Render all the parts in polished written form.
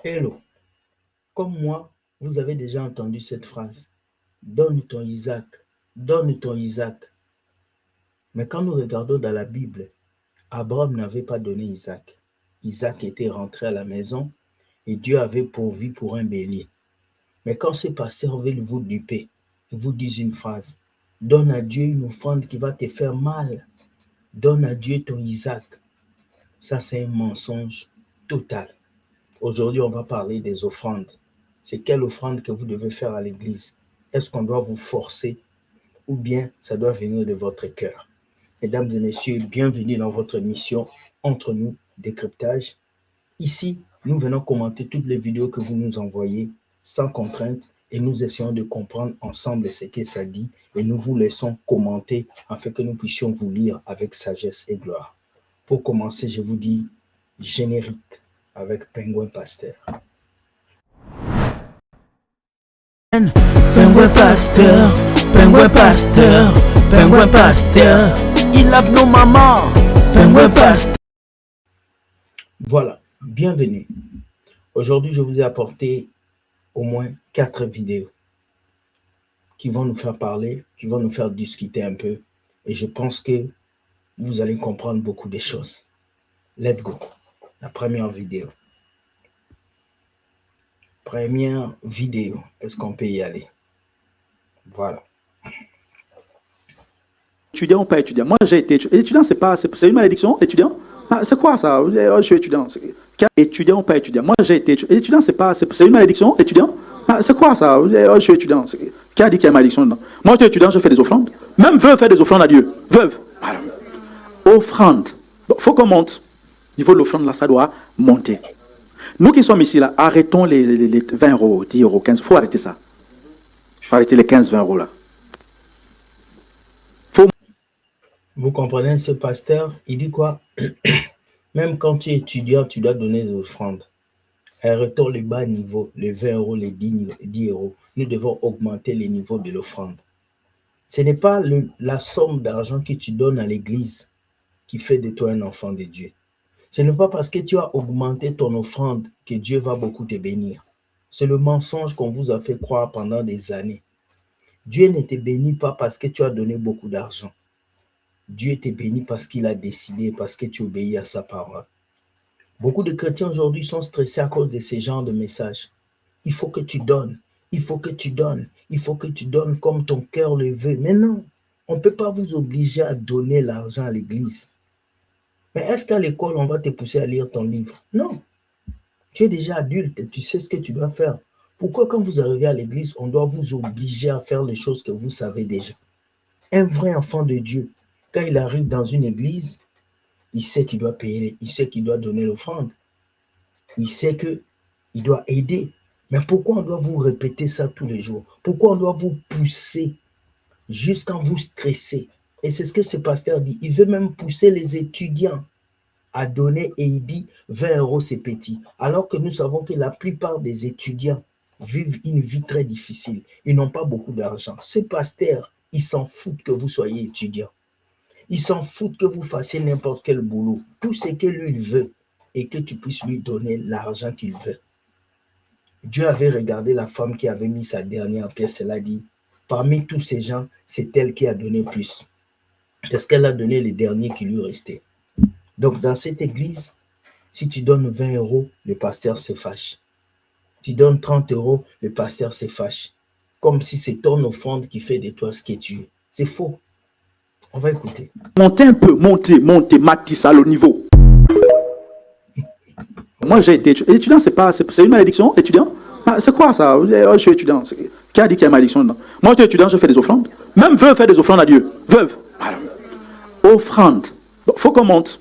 Hello, comme moi, vous avez déjà entendu cette phrase. Donne ton Isaac, donne ton Isaac. Mais quand nous regardons dans la Bible, Abraham n'avait pas donné Isaac. Isaac était rentré à la maison et Dieu avait pourvu pour un bélier. Mais quand ce pasteur veut vous duper, il vous dit une phrase. Donne à Dieu une offrande qui va te faire mal. Donne à Dieu ton Isaac. Ça, c'est un mensonge total. Aujourd'hui, on va parler des offrandes. C'est quelle offrande que vous devez faire à l'église? Est-ce qu'on doit vous forcer ou bien ça doit venir de votre cœur? Mesdames et messieurs, bienvenue dans votre émission Entre nous, décryptage. Ici, nous venons commenter toutes les vidéos que vous nous envoyez sans contrainte et nous essayons de comprendre ensemble ce que ça dit et nous vous laissons commenter afin que nous puissions vous lire avec sagesse et gloire. Pour commencer, je vous dis générique avec Penguin Pasteur. Penguin pasteur, penguin pasteur, penguin pasteur, il lave nos mamans, penguin pasteur. Voilà, bienvenue. Aujourd'hui, je vous ai apporté au moins 4 vidéos qui vont nous faire parler, qui vont nous faire discuter un peu. Et je pense que vous allez comprendre beaucoup de choses. Let's go. La première vidéo. Première vidéo. Est-ce qu'on peut y aller? Voilà. Étudiant ou pas étudiant? Moi, j'ai été étudiant. Étudiant, c'est une malédiction, étudiant? Ah, c'est quoi ça? Je suis étudiant. Étudiant ou pas étudiant? Moi, j'ai été étudiant. Étudiant, c'est une malédiction, étudiant? Ah, c'est quoi ça? Je suis étudiant. Qui a dit qu'il y a une malédiction dedans? Moi, j'étais étudiant, je fais des offrandes. Même veuve fait des offrandes à Dieu. Veuve. Voilà. Offrande. Il faut qu'on monte. Au niveau de l'offrande, là, ça doit monter. Nous qui sommes ici, là, arrêtons les 20 euros, 10 euros, 15. Il faut arrêter ça. Il faut arrêter les 15, 20 euros là. Vous comprenez, ce pasteur, il dit quoi? Même quand tu es étudiant, tu dois donner des offrandes. Arrêtons le bas niveau, les 20 euros, les 10 euros. Nous devons augmenter les niveaux de l'offrande. Ce n'est pas la somme d'argent que tu donnes à l'église qui fait de toi un enfant de Dieu. Ce n'est pas parce que tu as augmenté ton offrande que Dieu va beaucoup te bénir. C'est le mensonge qu'on vous a fait croire pendant des années. Dieu ne te bénit pas parce que tu as donné beaucoup d'argent. Dieu te bénit parce qu'il a décidé, parce que tu obéis à sa parole. Beaucoup de chrétiens aujourd'hui sont stressés à cause de ce genre de messages. Il faut que tu donnes, il faut que tu donnes, il faut que tu donnes comme ton cœur le veut. Mais non, on ne peut pas vous obliger à donner l'argent à l'église. Mais est-ce qu'à l'école, on va te pousser à lire ton livre? Non. Tu es déjà adulte, tu sais ce que tu dois faire. Pourquoi quand vous arrivez à l'église, on doit vous obliger à faire les choses que vous savez déjà? Un vrai enfant de Dieu, quand il arrive dans une église, il sait qu'il doit payer, il sait qu'il doit donner l'offrande. Il sait qu'il doit aider. Mais pourquoi on doit vous répéter ça tous les jours? Pourquoi on doit vous pousser jusqu'à vous stresser? Et c'est ce que ce pasteur dit. Il veut même pousser les étudiants à donner et il dit 20 euros c'est petit. Alors que nous savons que la plupart des étudiants vivent une vie très difficile. Ils n'ont pas beaucoup d'argent. Ce pasteur, il s'en fout que vous soyez étudiant. Il s'en fout que vous fassiez n'importe quel boulot. Tout ce que lui il veut et que tu puisses lui donner l'argent qu'il veut. Dieu avait regardé la femme qui avait mis sa dernière pièce. Elle a dit, parmi tous ces gens, c'est elle qui a donné plus. Parce qu'elle a donné les derniers qui lui restaient. Donc, dans cette église, si tu donnes 20 euros, le pasteur se fâche. Tu donnes 30 euros, le pasteur se fâche. Comme si c'est ton offrande qui fait de toi ce que tu es. C'est faux. On va écouter. Montez un peu, montez, Matisse à le niveau. Moi, j'ai été étudiant. Étudiant, c'est une malédiction, étudiant? Ah, c'est quoi ça? Je suis étudiant. Qui a dit qu'il y a une malédiction dedans? Moi, j'étais étudiant, je fais des offrandes. Même veuve fait des offrandes à Dieu. Veuve. Voilà. Offrande. Il faut qu'on monte.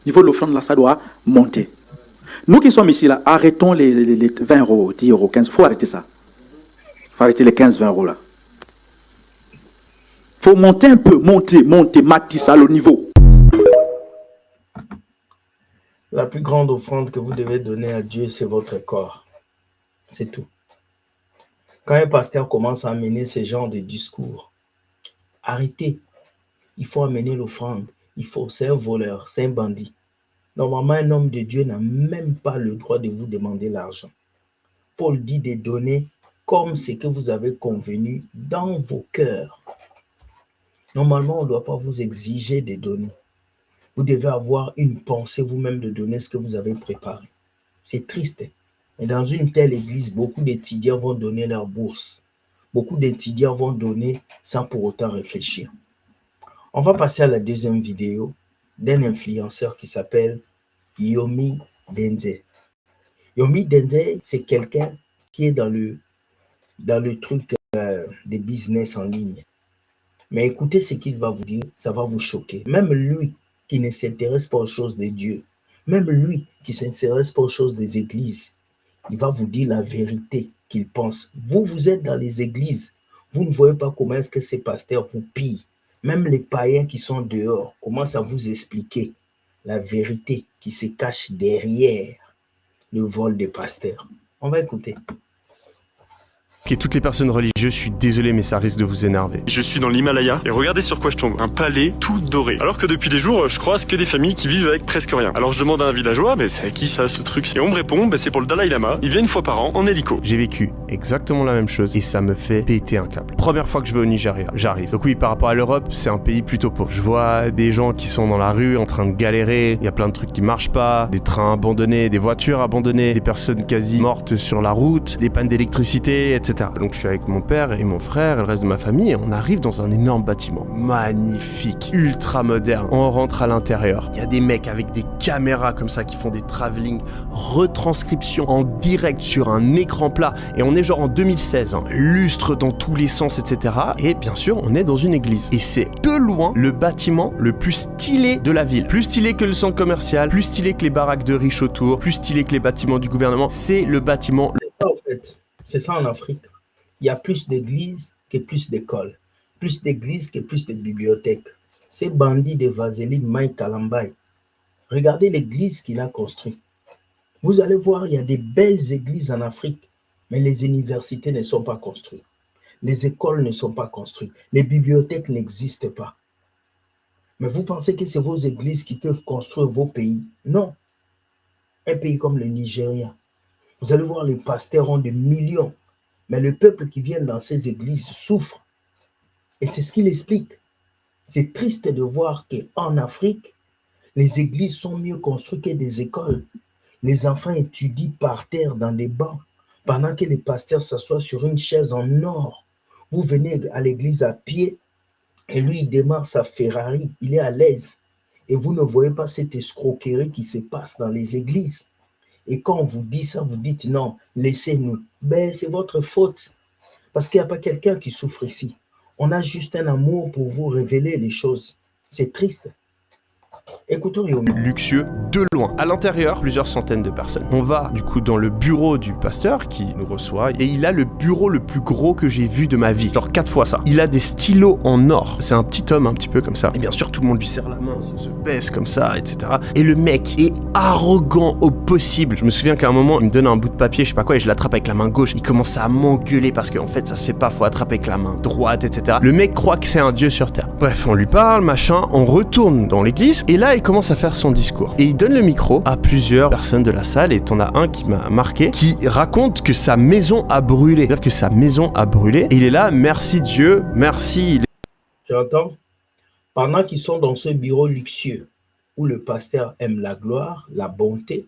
Au niveau de l'offrande, là, ça doit monter. Nous qui sommes ici, là, arrêtons les 20 euros, 10 euros, 15. Il faut arrêter ça. Il faut arrêter les 15, 20 euros là. Il faut monter un peu, monter, Matisse à le niveau. La plus grande offrande que vous devez donner à Dieu, c'est votre corps. C'est tout. Quand un pasteur commence à amener ce genre de discours, arrêtez. Il faut amener l'offrande. C'est un voleur, c'est un bandit. Normalement, un homme de Dieu n'a même pas le droit de vous demander l'argent. Paul dit de donner comme ce que vous avez convenu dans vos cœurs. Normalement, on ne doit pas vous exiger de donner. Vous devez avoir une pensée vous-même de donner ce que vous avez préparé. C'est triste. Mais dans une telle église, beaucoup d'étudiants vont donner leur bourse. Beaucoup d'étudiants vont donner sans pour autant réfléchir. On va passer à la deuxième vidéo d'un influenceur qui s'appelle Yomi Denze. Yomi Denze, c'est quelqu'un qui est dans le truc des business en ligne. Mais écoutez ce qu'il va vous dire, ça va vous choquer. Même lui qui ne s'intéresse pas aux choses de Dieu, même lui qui ne s'intéresse pas aux choses des églises, il va vous dire la vérité qu'il pense. Vous, vous êtes dans les églises, vous ne voyez pas comment est-ce que ces pasteurs vous pillent. Même les païens qui sont dehors commencent à vous expliquer la vérité qui se cache derrière le vol des pasteurs. On va écouter. Ok, toutes les personnes religieuses, je suis désolé, mais ça risque de vous énerver. Je suis dans l'Himalaya et regardez sur quoi je tombe. Un palais tout doré. Alors que depuis des jours, je croise que des familles qui vivent avec presque rien. Alors je demande à un villageois, mais c'est à qui ça, ce truc? Et on me répond, c'est pour le Dalai Lama. Il vient une fois par an en hélico. J'ai vécu exactement la même chose et ça me fait péter un câble. Première fois que je vais au Nigeria, j'arrive. Donc oui, par rapport à l'Europe, c'est un pays plutôt pauvre. Je vois des gens qui sont dans la rue en train de galérer. Il y a plein de trucs qui marchent pas, des trains abandonnés, des voitures abandonnées, des personnes quasi mortes sur la route, des pannes d'électricité, etc. Donc je suis avec mon père et mon frère et le reste de ma famille et on arrive dans un énorme bâtiment. Magnifique, ultra moderne. On rentre à l'intérieur. Il y a des mecs avec des caméras comme ça qui font des travelling, retranscriptions en direct sur un écran plat. Et on est genre en 2016, lustre dans tous les sens, etc. Et bien sûr, on est dans une église. Et c'est de loin le bâtiment le plus stylé de la ville. Plus stylé que le centre commercial, plus stylé que les baraques de riches autour, plus stylé que les bâtiments du gouvernement. C'est le bâtiment... C'est ça en fait. C'est ça en Afrique. Il y a plus d'églises que plus d'écoles, plus d'églises que plus de bibliothèques. Ces bandits de vaseline Mike Kalambai, regardez l'église qu'il a construite. Vous allez voir, il y a des belles églises en Afrique, mais les universités ne sont pas construites. Les écoles ne sont pas construites. Les bibliothèques n'existent pas. Mais vous pensez que c'est vos églises qui peuvent construire vos pays? Non. Un pays comme le Nigeria, vous allez voir, les pasteurs ont des millions. Mais le peuple qui vient dans ces églises souffre. Et c'est ce qu'il explique. C'est triste de voir qu'en Afrique, les églises sont mieux construites que des écoles. Les enfants étudient par terre dans des bancs, pendant que les pasteurs s'assoient sur une chaise en or. Vous venez à l'église à pied, et lui, il démarre sa Ferrari, il est à l'aise. Et vous ne voyez pas cette escroquerie qui se passe dans les églises. Et quand on vous dit ça, vous dites non, laissez-nous. Ben, c'est votre faute. Parce qu'il n'y a pas quelqu'un qui souffre ici. On a juste un amour pour vous révéler les choses. C'est triste. Écoutons Yomi. Luxueux de loin. À l'intérieur, plusieurs centaines de personnes. On va du coup dans le bureau du pasteur qui nous reçoit et il a le bureau le plus gros que j'ai vu de ma vie. Genre 4 fois ça. Il a des stylos en or. C'est un petit homme un petit peu comme ça. Et bien sûr, tout le monde lui serre la main, il se baisse comme ça, etc. Et le mec est arrogant au possible. Je me souviens qu'à un moment, il me donne un bout de papier, je sais pas quoi, et je l'attrape avec la main gauche. Il commence à m'engueuler parce qu'en fait, ça se fait pas, faut attraper avec la main droite, etc. Le mec croit que c'est un dieu sur terre. Bref, on lui parle, machin, on retourne dans l'église et là, il commence à faire son discours. Et il donne le micro à plusieurs personnes de la salle et t'en as un qui m'a marqué, qui raconte que sa maison a brûlé. C'est-à-dire que sa maison a brûlé. Et il est là, merci Dieu, merci. Tu entends? Pendant qu'ils sont dans ce bureau luxueux où le pasteur aime la gloire, la bonté,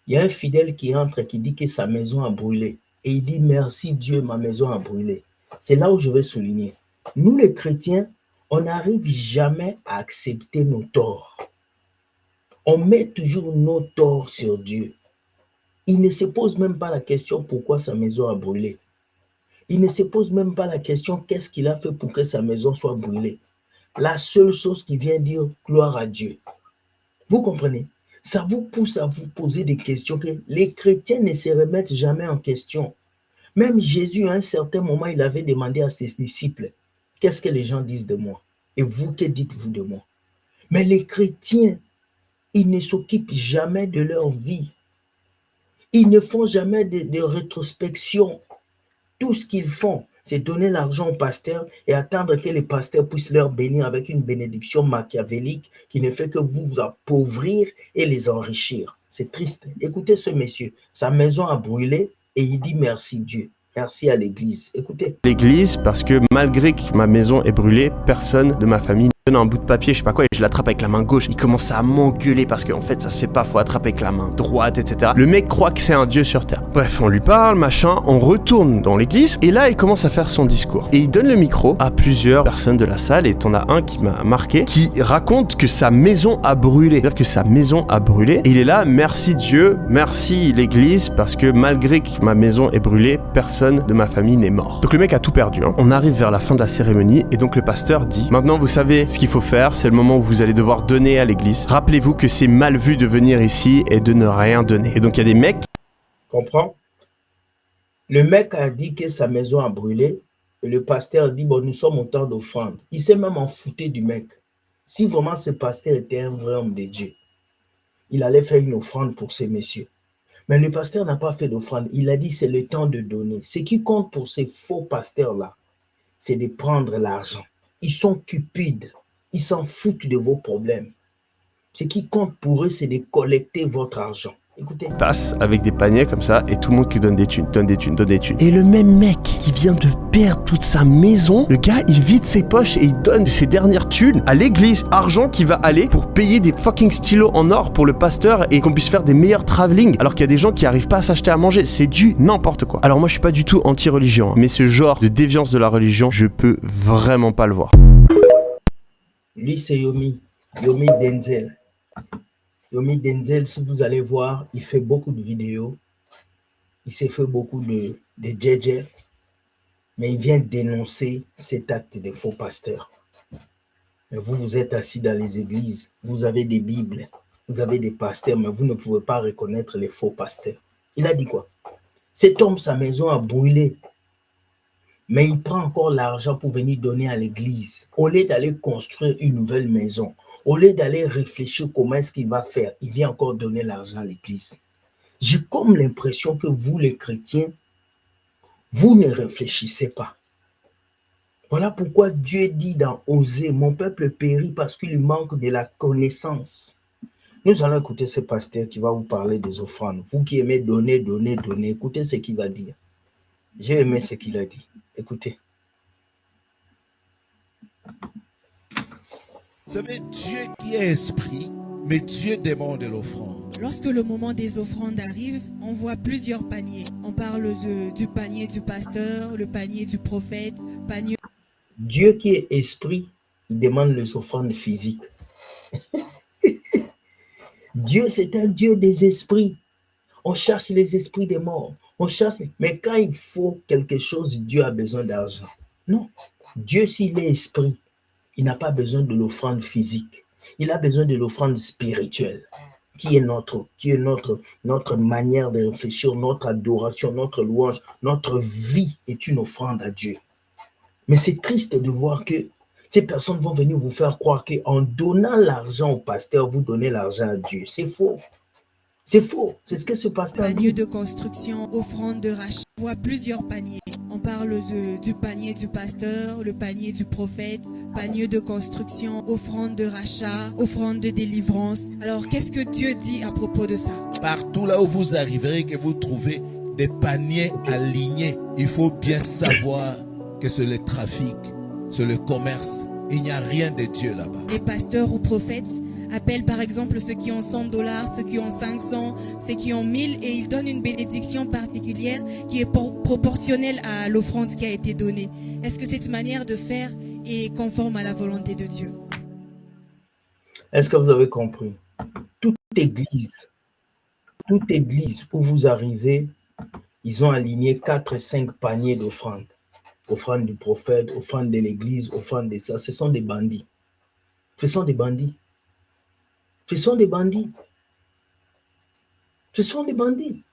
il y a un fidèle qui entre et qui dit que sa maison a brûlé. Et il dit merci Dieu, ma maison a brûlé. C'est là où je vais souligner. Nous les chrétiens, on n'arrive jamais à accepter nos torts. On met toujours nos torts sur Dieu. Il ne se pose même pas la question pourquoi sa maison a brûlé. Il ne se pose même pas la question qu'est-ce qu'il a fait pour que sa maison soit brûlée. La seule chose qui vient dire gloire à Dieu. Vous comprenez? Ça vous pousse à vous poser des questions que les chrétiens ne se remettent jamais en question. Même Jésus, à un certain moment, il avait demandé à ses disciples, qu'est-ce que les gens disent de moi? Et vous, que dites-vous de moi? Mais les chrétiens, ils ne s'occupent jamais de leur vie. Ils ne font jamais de rétrospection. Tout ce qu'ils font, c'est donner l'argent au pasteur et attendre que les pasteurs puissent leur bénir avec une bénédiction machiavélique qui ne fait que vous appauvrir et les enrichir. C'est triste. Écoutez ce monsieur, sa maison a brûlé et il dit merci Dieu. Merci à l'église. Écoutez. L'église, parce que malgré que ma maison est brûlée, personne de ma famille ne donne un bout de papier, je sais pas quoi, et je l'attrape avec la main gauche. Il commence à m'engueuler parce qu'en fait, ça se fait pas, faut attraper avec la main droite, etc. Le mec croit que c'est un dieu sur terre. Bref, on lui parle, machin, on retourne dans l'église, et là, il commence à faire son discours. Et il donne le micro à plusieurs personnes de la salle, et t'en as un qui m'a marqué, qui raconte que sa maison a brûlé. C'est-à-dire que sa maison a brûlé, et il est là, merci Dieu, merci l'église, parce que malgré que ma maison est brûlée, personne de ma famille n'est mort. Donc le mec a tout perdu, hein. On arrive vers la fin de la cérémonie, et donc le pasteur dit, maintenant vous savez ce qu'il faut faire, c'est le moment où vous allez devoir donner à l'église. Rappelez-vous que c'est mal vu de venir ici et de ne rien donner. Et donc il y a des mecs... Comprends? Le mec a dit que sa maison a brûlé, et le pasteur dit, bon, nous sommes au temps d'offrande. Il s'est même en foutu du mec. Si vraiment ce pasteur était un vrai homme de Dieu, il allait faire une offrande pour ces messieurs. Mais le pasteur n'a pas fait d'offrande. Il a dit, c'est le temps de donner. Ce qui compte pour ces faux pasteurs-là, c'est de prendre l'argent. Ils sont cupides. Ils s'en foutent de vos problèmes. Ce qui compte pour eux, c'est de collecter votre argent. Écoutez. Passe avec des paniers comme ça et tout le monde qui donne des thunes, donne des thunes, donne des thunes. Et le même mec qui vient de perdre toute sa maison, le gars, il vide ses poches et il donne ses dernières thunes à l'église. Argent qui va aller pour payer des fucking stylos en or pour le pasteur et qu'on puisse faire des meilleurs travelling. Alors qu'il y a des gens qui arrivent pas à s'acheter à manger. C'est du n'importe quoi. Alors moi, je suis pas du tout anti-religion, hein, mais ce genre de déviance de la religion, je peux vraiment pas le voir. Lui, c'est Yomi Denzel. Yomi Denzel, si vous allez voir, il fait beaucoup de vidéos. Il s'est fait beaucoup de JJ. Mais il vient dénoncer cet acte de faux pasteurs. Mais vous, vous êtes assis dans les églises. Vous avez des Bibles. Vous avez des pasteurs, mais vous ne pouvez pas reconnaître les faux pasteurs. Il a dit quoi? Cet homme, sa maison a brûlé. Mais il prend encore l'argent pour venir donner à l'église. Au lieu d'aller construire une nouvelle maison, au lieu d'aller réfléchir comment est-ce qu'il va faire, il vient encore donner l'argent à l'église. J'ai comme l'impression que vous, les chrétiens, vous ne réfléchissez pas. Voilà pourquoi Dieu dit dans Osée, mon peuple périt parce qu'il lui manque de la connaissance. Nous allons écouter ce pasteur qui va vous parler des offrandes. Vous qui aimez donner, écoutez ce qu'il va dire. J'ai aimé ce qu'il a dit. Écoutez. Vous savez, Dieu qui est esprit, mais Dieu demande l'offrande. Lorsque le moment des offrandes arrive, on voit plusieurs paniers. On parle du panier du pasteur, le panier du prophète, panier... Dieu qui est esprit, il demande les offrandes physiques. Dieu, c'est un Dieu des esprits. On chasse les esprits des morts. On chasse, mais quand il faut quelque chose, Dieu a besoin d'argent. Non. Dieu, s'il est esprit, il n'a pas besoin de l'offrande physique. Il a besoin de l'offrande spirituelle, qui est notre manière de réfléchir, notre adoration, notre louange, notre vie est une offrande à Dieu. Mais c'est triste de voir que ces personnes vont venir vous faire croire qu'en donnant l'argent au pasteur, vous donnez l'argent à Dieu. C'est faux. C'est faux. C'est ce que ce pasteur dit. Panier de construction, offrande de rachat. On voit plusieurs paniers. On parle du panier du pasteur, le panier du prophète, panier de construction, offrande de rachat, offrande de délivrance. Alors, qu'est-ce que Dieu dit à propos de ça? Partout là où vous arriverez, que vous trouvez des paniers alignés, il faut bien savoir que c'est le trafic, c'est le commerce. Il n'y a rien de Dieu là-bas. Les pasteurs ou prophètes appellent par exemple ceux qui ont $100, ceux qui ont 500, ceux qui ont 1000 et ils donnent une bénédiction particulière qui est proportionnelle à l'offrande qui a été donnée. Est-ce que cette manière de faire est conforme à la volonté de Dieu? Est-ce que vous avez compris? Toute église où vous arrivez, ils ont aligné 4 et 5 paniers d'offrandes. Offrande du prophète, offrande de l'église, offrande de ça. Ce sont des bandits. Ce sont des bandits. Ce sont des bandits. Ce sont des bandits.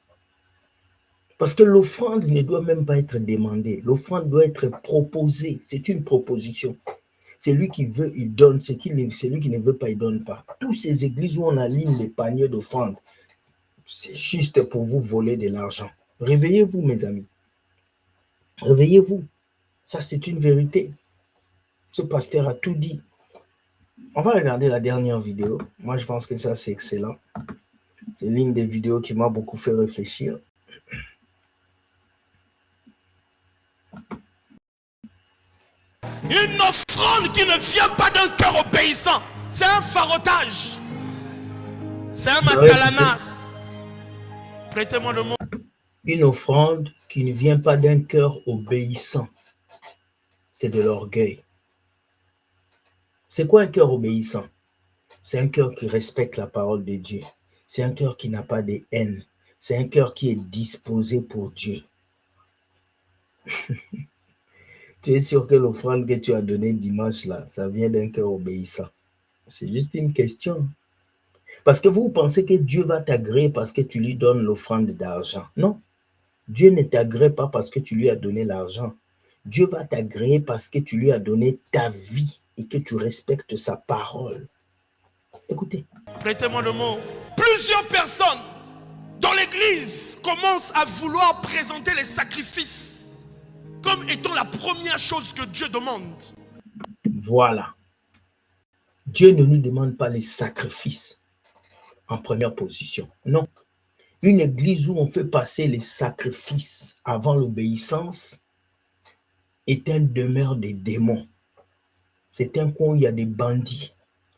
Parce que l'offrande ne doit même pas être demandée. L'offrande doit être proposée. C'est une proposition. C'est lui qui veut, il donne. C'est lui qui ne veut pas, il ne donne pas. Toutes ces églises où on aligne les paniers d'offrande, c'est juste pour vous voler de l'argent. Réveillez-vous, mes amis. Réveillez-vous. Ça, c'est une vérité. Ce pasteur a tout dit. On va regarder la dernière vidéo. Moi, je pense que ça, c'est excellent. C'est l'une des vidéos qui m'a beaucoup fait réfléchir. Une offrande qui ne vient pas d'un cœur obéissant, c'est un farotage. C'est un matalanas. Prêtez-moi le mot. Une offrande qui ne vient pas d'un cœur obéissant, c'est de l'orgueil. C'est quoi un cœur obéissant? C'est un cœur qui respecte la parole de Dieu. C'est un cœur qui n'a pas de haine. C'est un cœur qui est disposé pour Dieu. Tu es sûr que l'offrande que tu as donnée dimanche là, ça vient d'un cœur obéissant? C'est juste une question. Parce que vous pensez que Dieu va t'agréer parce que tu lui donnes l'offrande d'argent. Non. Dieu ne t'agrée pas parce que tu lui as donné l'argent. Dieu va t'agréer parce que tu lui as donné ta vie et que tu respectes sa parole. Écoutez. Prêtez-moi le mot. Plusieurs personnes dans l'église commencent à vouloir présenter les sacrifices comme étant la première chose que Dieu demande. Voilà. Dieu ne nous demande pas les sacrifices en première position. Non. Une église où on fait passer les sacrifices avant l'obéissance est un demeure des démons. C'est un coin où il y a des bandits.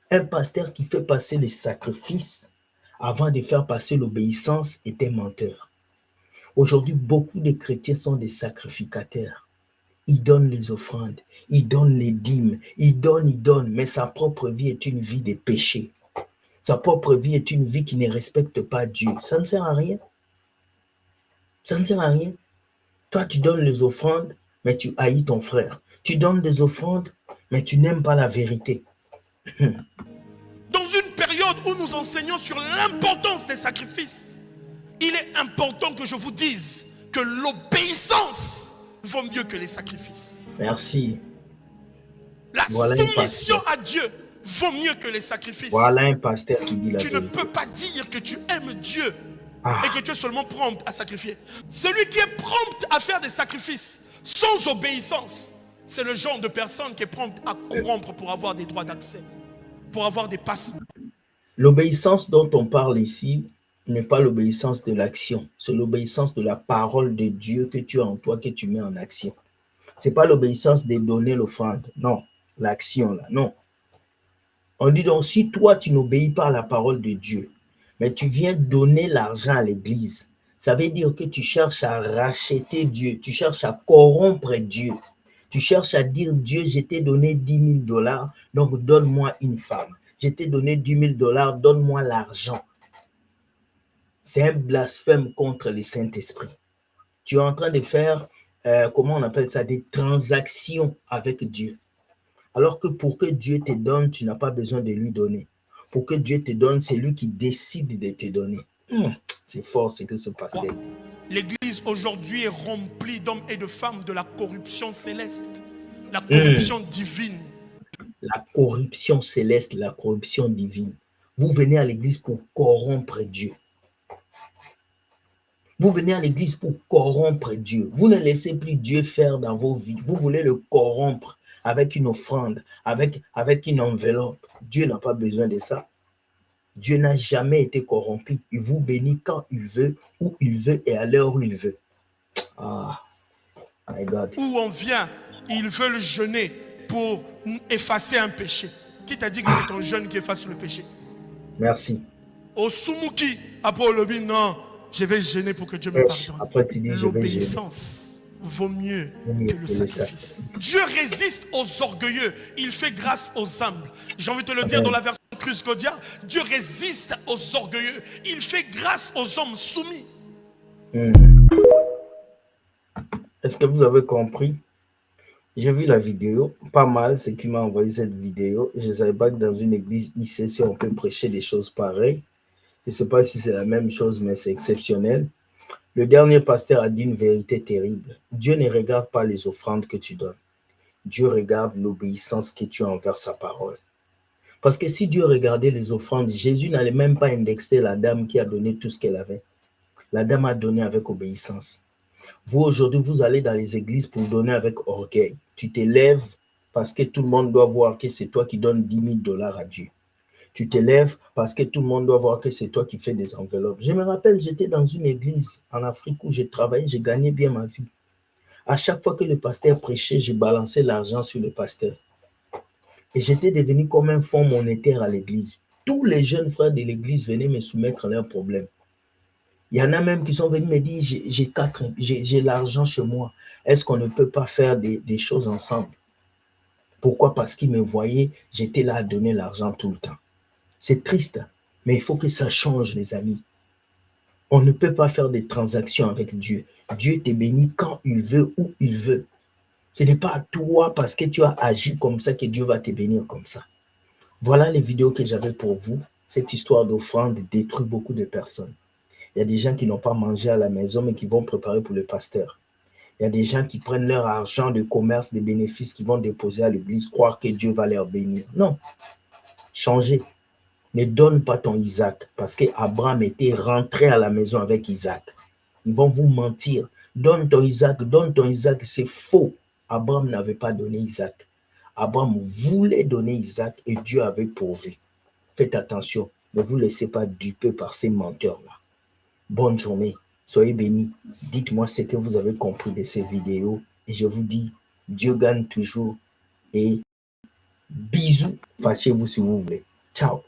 Un pasteur qui fait passer les sacrifices avant de faire passer l'obéissance est un menteur. Aujourd'hui, beaucoup de chrétiens sont des sacrificateurs. Ils donnent les offrandes, ils donnent les dîmes, ils donnent, mais sa propre vie est une vie de péché. Sa propre vie est une vie qui ne respecte pas Dieu. Ça ne sert à rien. Ça ne sert à rien. Toi, tu donnes les offrandes, mais tu haïs ton frère. Tu donnes des offrandes, mais tu n'aimes pas la vérité. Dans une période où nous enseignons sur l'importance des sacrifices, il est important que je vous dise que l'obéissance vaut mieux que les sacrifices. Merci. La soumission à Dieu vaut mieux que les sacrifices. Voilà un pasteur qui dit la vérité. Tu ne peux pas dire que tu aimes Dieu et que tu es seulement prompt à sacrifier. Celui qui est prompt à faire des sacrifices sans obéissance, c'est le genre de personne qui est prompte à corrompre pour avoir des droits d'accès, pour avoir des passes. L'obéissance dont on parle ici n'est pas l'obéissance de l'action, c'est l'obéissance de la parole de Dieu que tu as en toi, que tu mets en action. Ce n'est pas l'obéissance de donner l'offrande, non, l'action là, non. On dit donc, si toi tu n'obéis pas à la parole de Dieu, mais tu viens donner l'argent à l'église, ça veut dire que tu cherches à racheter Dieu, tu cherches à corrompre Dieu. Tu cherches à dire, Dieu, je t'ai donné 10 000 $, donc donne-moi une femme. Je t'ai donné 10 000 $, donne-moi l'argent. C'est un blasphème contre le Saint-Esprit. Tu es en train de faire, comment on appelle ça, des transactions avec Dieu. Alors que pour que Dieu te donne, tu n'as pas besoin de lui donner. Pour que Dieu te donne, c'est lui qui décide de te donner. C'est fort ce que ce pasteur dit. L'église aujourd'hui est remplie d'hommes et de femmes de la corruption céleste, la corruption divine. La corruption céleste, la corruption divine. Vous venez à l'église pour corrompre Dieu. Vous venez à l'église pour corrompre Dieu. Vous ne laissez plus Dieu faire dans vos vies. Vous voulez le corrompre avec une offrande, avec une enveloppe. Dieu n'a pas besoin de ça. Dieu n'a jamais été corrompu. Il vous bénit quand il veut, où il veut et à l'heure où il veut. Ah, my God. Où on vient, ils veulent jeûner pour effacer un péché. Qui t'a dit que c'est ton jeûne qui efface le péché? Merci. Au Sumuki, après le bin, non, je vais jeûner pour que Dieu me pardonne. Après, tu dis, l'obéissance vaut mieux que le sacrifice. Dieu résiste aux orgueilleux, il fait grâce aux humbles. J'ai envie de te le dire dans la version Cruz Godia, Dieu résiste aux orgueilleux, il fait grâce aux hommes soumis. Est-ce que vous avez compris? J'ai vu la vidéo, pas mal, c'est qui m'a envoyé cette vidéo. Je ne savais pas que dans une église ICC, on peut prêcher des choses pareilles. Je ne sais pas si c'est la même chose, mais c'est exceptionnel. Le dernier pasteur a dit une vérité terrible. Dieu ne regarde pas les offrandes que tu donnes. Dieu regarde l'obéissance que tu as envers sa parole. Parce que si Dieu regardait les offrandes, Jésus n'allait même pas indexer la dame qui a donné tout ce qu'elle avait. La dame a donné avec obéissance. Vous, aujourd'hui, vous allez dans les églises pour donner avec orgueil. Tu t'élèves parce que tout le monde doit voir que c'est toi qui donnes 10 000 $ à Dieu. Tu t'élèves parce que tout le monde doit voir que c'est toi qui fais des enveloppes. Je me rappelle, j'étais dans une église en Afrique où j'ai travaillé, j'ai gagné bien ma vie. À chaque fois que le pasteur prêchait, je balançais l'argent sur le pasteur. Et j'étais devenu comme un fonds monétaire à l'église. Tous les jeunes frères de l'église venaient me soumettre leurs problèmes. Il y en a même qui sont venus me dire, j'ai l'argent chez moi. Est-ce qu'on ne peut pas faire des choses ensemble? Pourquoi? Parce qu'ils me voyaient, j'étais là à donner l'argent tout le temps. C'est triste, mais il faut que ça change, les amis. On ne peut pas faire des transactions avec Dieu. Dieu te bénit quand il veut, où il veut. Ce n'est pas à toi parce que tu as agi comme ça que Dieu va te bénir comme ça. Voilà les vidéos que j'avais pour vous. Cette histoire d'offrande détruit beaucoup de personnes. Il y a des gens qui n'ont pas mangé à la maison, mais qui vont préparer pour le pasteur. Il y a des gens qui prennent leur argent de commerce, des bénéfices qu'ils vont déposer à l'église, croire que Dieu va leur bénir. Non. Changez. Ne donne pas ton Isaac, parce qu'Abraham était rentré à la maison avec Isaac. Ils vont vous mentir. Donne ton Isaac, c'est faux. Abraham n'avait pas donné Isaac. Abraham voulait donner Isaac et Dieu avait pourvu. Faites attention, ne vous laissez pas duper par ces menteurs-là. Bonne journée, soyez bénis. Dites-moi ce que vous avez compris de ces vidéos et je vous dis, Dieu gagne toujours et bisous. Fâchez-vous si vous voulez. Ciao.